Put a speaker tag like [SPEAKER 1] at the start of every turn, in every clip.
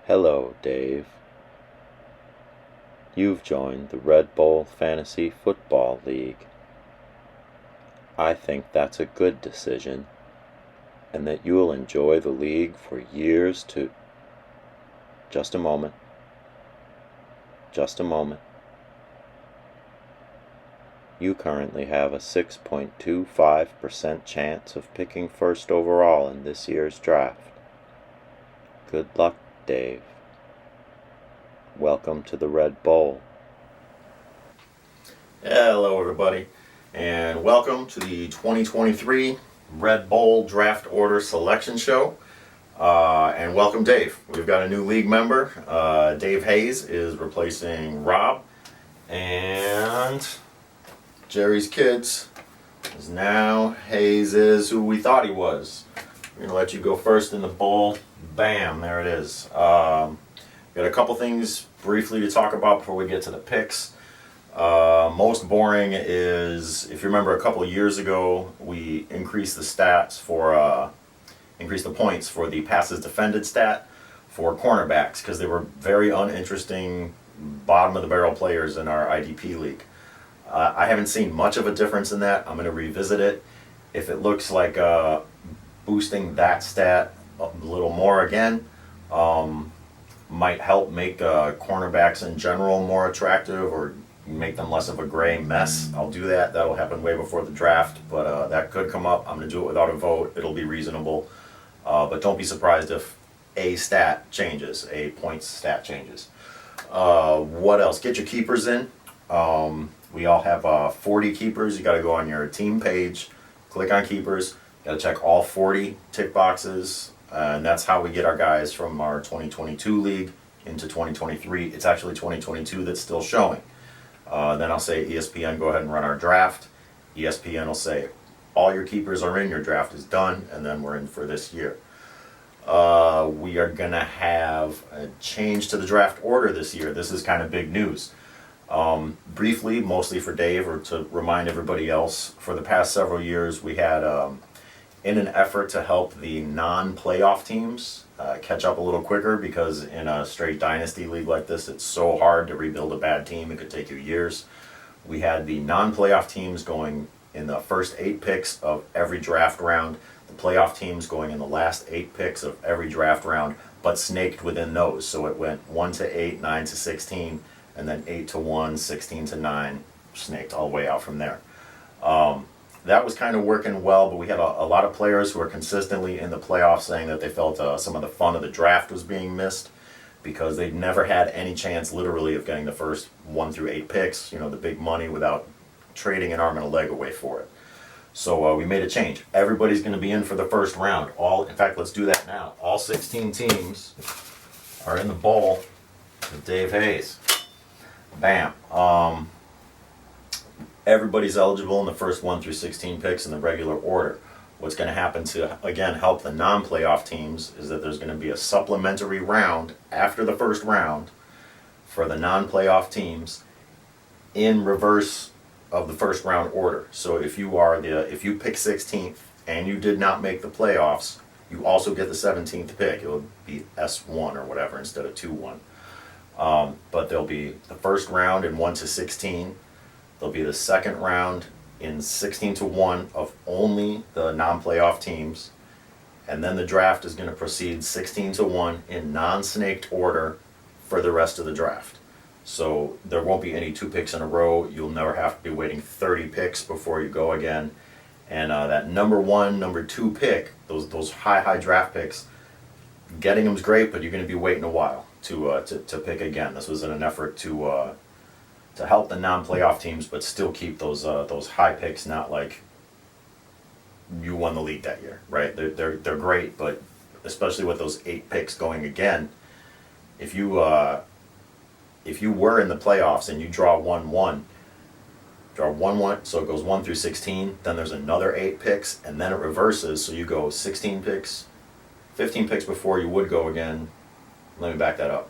[SPEAKER 1] Hello, Dave. You've joined the Red Bull Fantasy Football League. I think that's a good decision, and that you'll enjoy the league for years to... Just a moment. Just a moment. You currently have a 6.25% chance of picking first overall in this year's draft. Good luck, Dave. Welcome to the Red Bull.
[SPEAKER 2] Hello everybody, and welcome to the 2023 Red Bull Draft Order Selection Show. And welcome Dave. We've got a new league member. Dave Hayes is replacing Rob, and Jerry's kids is now Hayes is who we thought he was. We're going to let you go first in the bowl. Bam, there it is. Got a couple things briefly to talk about before we get to the picks. Most boring is, if you remember a couple of years ago, we increased the stats for, increased the points for the passes defended stat for cornerbacks because they were very uninteresting bottom of the barrel players in our IDP league. I haven't seen much of a difference in that. I'm going to revisit it. If it looks like boosting that stat a little more again, might help make cornerbacks in general more attractive or make them less of a gray mess. I'll do that. That'll happen way before the draft, but that could come up. I'm going to do it without a vote. It'll be reasonable. But don't be surprised if a stat changes, a points stat changes. What else? Get your keepers in. We all have 40 keepers. You got to go on your team page, click on keepers. Got to check all 40 tick boxes. And that's how we get our guys from our 2022 league into 2023. It's actually 2022 that's still showing. Then I'll say ESPN, go ahead and run our draft. ESPN will say all your keepers are in, your draft is done, and then we're in for this year. We are going to have a change to the draft order this year. This is kind of big news. Briefly, mostly for Dave or to remind everybody else, for the past several years we had, in an effort to help the non-playoff teams catch up a little quicker, because in a straight dynasty league like this, it's so hard to rebuild a bad team. It could take you years. We had the non-playoff teams going in the first 8 picks of every draft round, the playoff teams going in the last 8 picks of every draft round, but snaked within those. So it went 1 to 8, 9 to 16, and then 8 to 1, 16 to 9, snaked all the way out from there. That was kind of working well, but we had a lot of players who were consistently in the playoffs saying that they felt some of the fun of the draft was being missed because they'd never had any chance literally of getting the first 1 through 8 picks, you know, the big money, without trading an arm and a leg away for it. So we made a change. Everybody's going to be in for the first round. In fact, let's do that now. All 16 teams are in the bowl with Dave Hayes. Bam. Everybody's eligible in the first 1 through 16 picks in the regular order. What's going to happen to, again, help the non-playoff teams is that there's going to be a supplementary round after the first round for the non-playoff teams in reverse of the first round order. So if you pick 16th and you did not make the playoffs, you also get the 17th pick. It will be S1 or whatever instead of 2-1. But there'll be the first round in 1 to 16. There'll be the second round in 16 to 1 of only the non-playoff teams. And then the draft is going to proceed 16 to 1 in non-snaked order for the rest of the draft. So there won't be any 2 picks in a row. You'll never have to be waiting 30 picks before you go again. And that number 1, number 2 pick, those high draft picks, getting them's great, but you're going to be waiting a while to pick again. This was in an effort to help the non-playoff teams, but still keep those high picks. Not like you won the league that year, right? They're great, but especially with those 8 picks going again, if you were in the playoffs and you draw 1-1, so it goes 1 through 16. Then there's another 8 picks, and then it reverses. So you go 16 picks, 15 picks before you would go again. Let me back that up.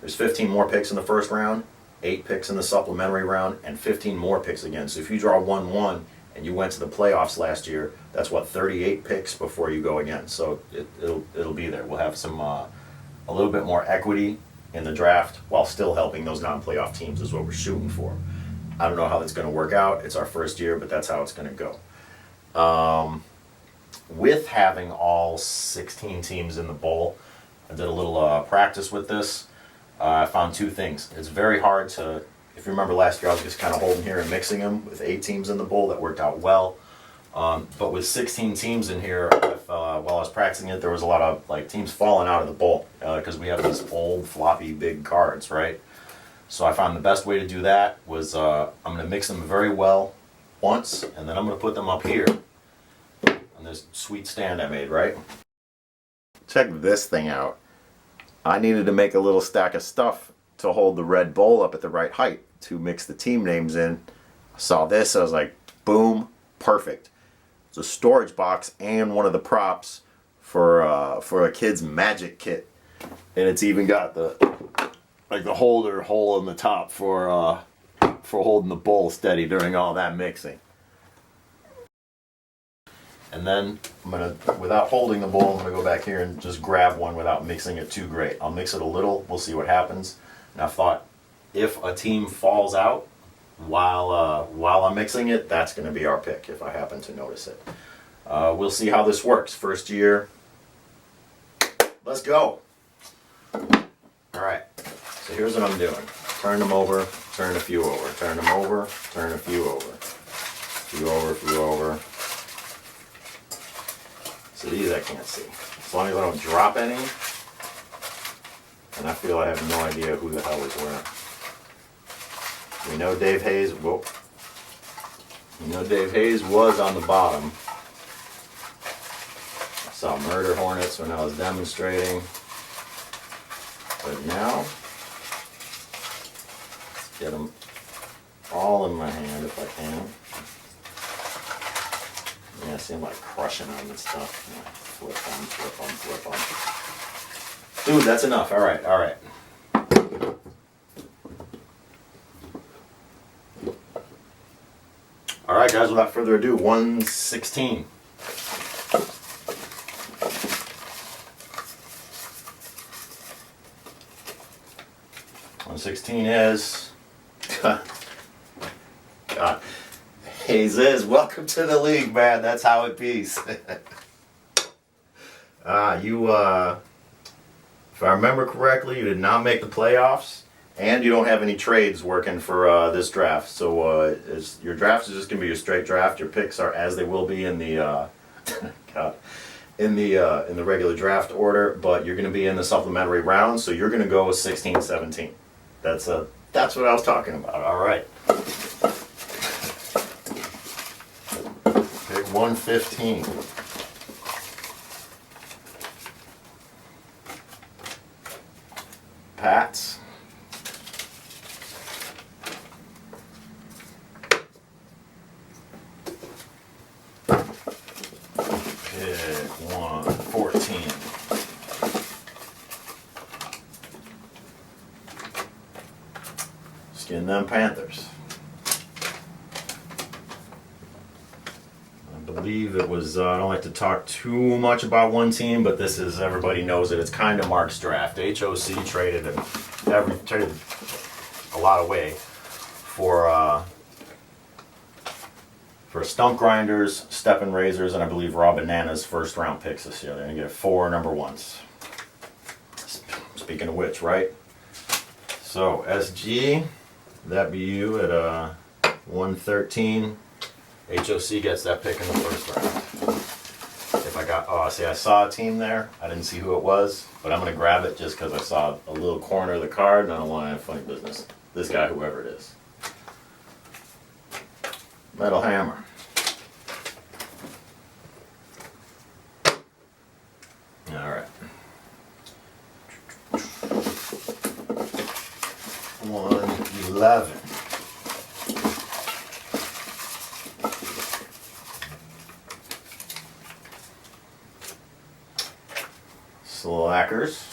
[SPEAKER 2] There's 15 more picks in the first round, 8 picks in the supplementary round, and 15 more picks again. So if you draw 1-1 and you went to the playoffs last year, that's 38 picks before you go again. So it'll be there. We'll have some a little bit more equity in the draft while still helping those non-playoff teams is what we're shooting for. I don't know how that's going to work out. It's our first year, but that's how it's going to go. With having all 16 teams in the bowl, I did a little practice with this. I found two things. It's very hard to, if you remember last year, I was just kind of holding here and mixing them with 8 teams in the bowl. That worked out well. But with 16 teams in here, while I was practicing it, there was a lot of like teams falling out of the bowl because we have these old floppy big cards, right? So I found the best way to do that was I'm going to mix them very well once, and then I'm going to put them up here on this sweet stand I made, right? Check this thing out. I needed to make a little stack of stuff to hold the red bowl up at the right height to mix the team names in. I saw this, I was like, boom, perfect. It's a storage box and one of the props for a kid's magic kit, and it's even got the holder hole in the top for holding the bowl steady during all that mixing. And then I'm gonna, without holding the bowl, I'm gonna go back here and just grab one without mixing it too great. I'll mix it a little. We'll see what happens. And I thought, if a team falls out while I'm mixing it, that's going to be our pick if I happen to notice it. We'll see how this works. First year. Let's go. Alright, so here's what I'm doing. Turn them over, turn a few over, turn them over, turn a few over. Few over, few over. So these I can't see. As long as I don't drop any, and I feel I have no idea who the hell is where. We know Dave Hayes, whoop. You know Dave Hayes was on the bottom. I saw Murder Hornets when I was demonstrating. But now, let's get them all in my hand if I can. Yeah, I see them like crushing on this stuff. Yeah, flip them, flip them, flip them. Dude, that's enough. Alright, alright. Alright guys, without further ado, 116. Is God. Hayes is welcome to the league, man. That's how it bees. If I remember correctly, you did not make the playoffs, and you don't have any trades working for this draft. So your draft is just gonna be your straight draft. Your picks are as they will be in the God, in the regular draft order, but you're gonna be in the supplementary round. So you're gonna go 16-17. That's what I was talking about. All right. Pick 115. Pats. Pick 114. Skin them Panthers. I believe it was, I don't like to talk too much about one team, but this is, everybody knows it. It's kind of Mark's draft. HOC traded a lot away for stump grinders, step and razors, and I believe Raw Banana's first round picks this year. They're going to get 4 number 1s. Speaking of which, right? So SG, that be you at 113. HOC gets that pick in the first round. If I got, oh, see, I saw a team there. I didn't see who it was, but I'm going to grab it just because I saw a little corner of the card and I don't want to have funny business. This guy, whoever it is. Metal Hammer. All right. 111. Slackers.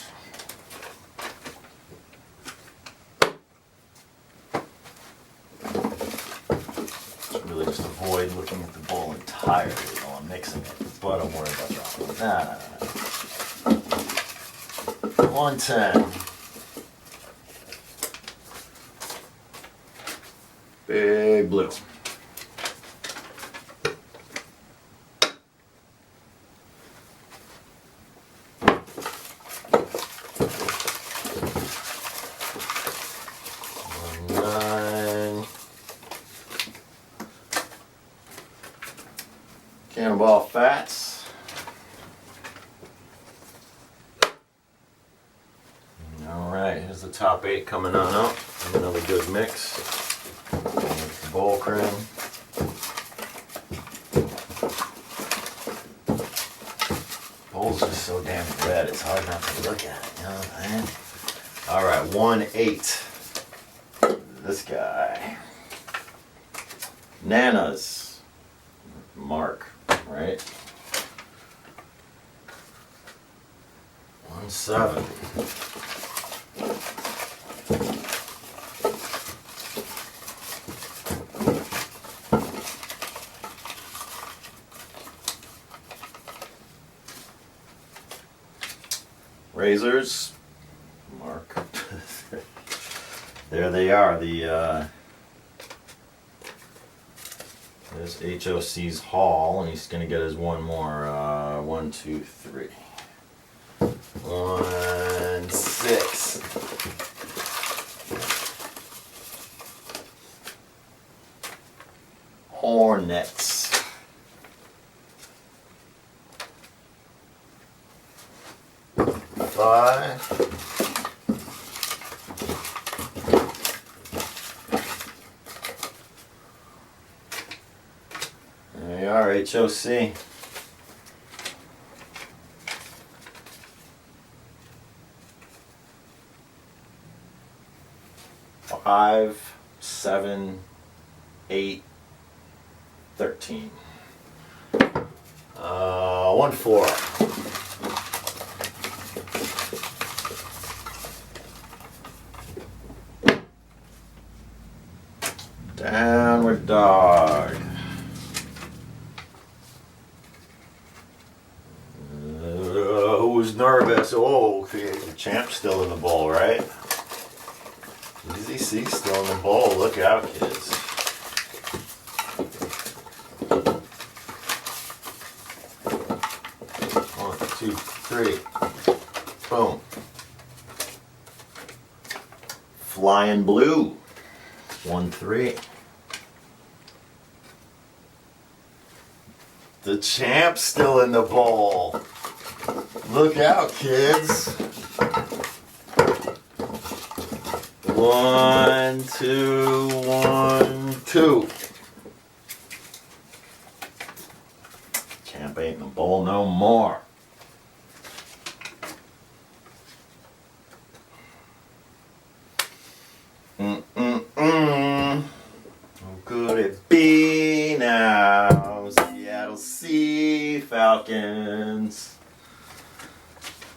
[SPEAKER 2] Really just avoid looking at the bowl entirely while I'm mixing it, but don't worry about dropping it. Nah. 110. Big blue. Cannonball Fats. Alright, here's the top 8 coming on up. Another good mix. The bowl cream. Bowl's just so damn red, it's hard not to look at it, you know what I'm saying? Alright, 1-8. This guy. Nana's. Mark, right? 1-7. Razors, Mark. There they are. There's HOC's Hall, and he's gonna get his one more. 1, 2, 3. 1, 6. Hornets. 5. There you are, HOC. Five, 7, 8, 13. 1, 4. Downward dog. Who's nervous? Oh, okay. The champ's still in the bowl, right? Easy C still in the bowl. Look out, kids. One, two, three. Boom. Flying blue. 1, 3. The champ's still in the bowl. Look out, kids. 1, 2, 1, 2. Champ ain't in the bowl no more. How could it be now? Seattle Sea Falcons.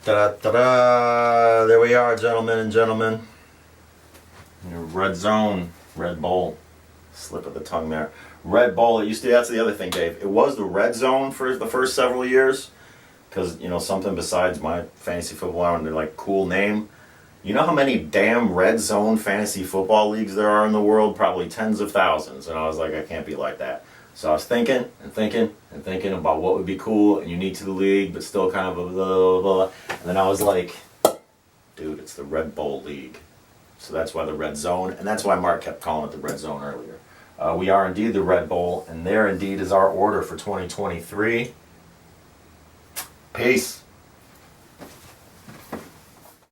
[SPEAKER 2] Ta-da-ta-da! There we are, gentlemen and gentlemen. Red zone, red bowl. Slip of the tongue there. Red bowl. It used to. That's the other thing, Dave. It was the red zone for the first several years, because something besides my fantasy football and their like cool name. You know how many damn red zone fantasy football leagues there are in the world? Probably tens of thousands. And I was like, I can't be like that. So I was thinking and thinking and thinking about what would be cool and unique to the league, but still kind of a blah, blah, blah. And then I was like, dude, it's the Red Bowl League. So that's why the Red Zone, and that's why Mark kept calling it the Red Zone earlier. We are indeed the Red Bowl, and there indeed is our order for 2023. Peace.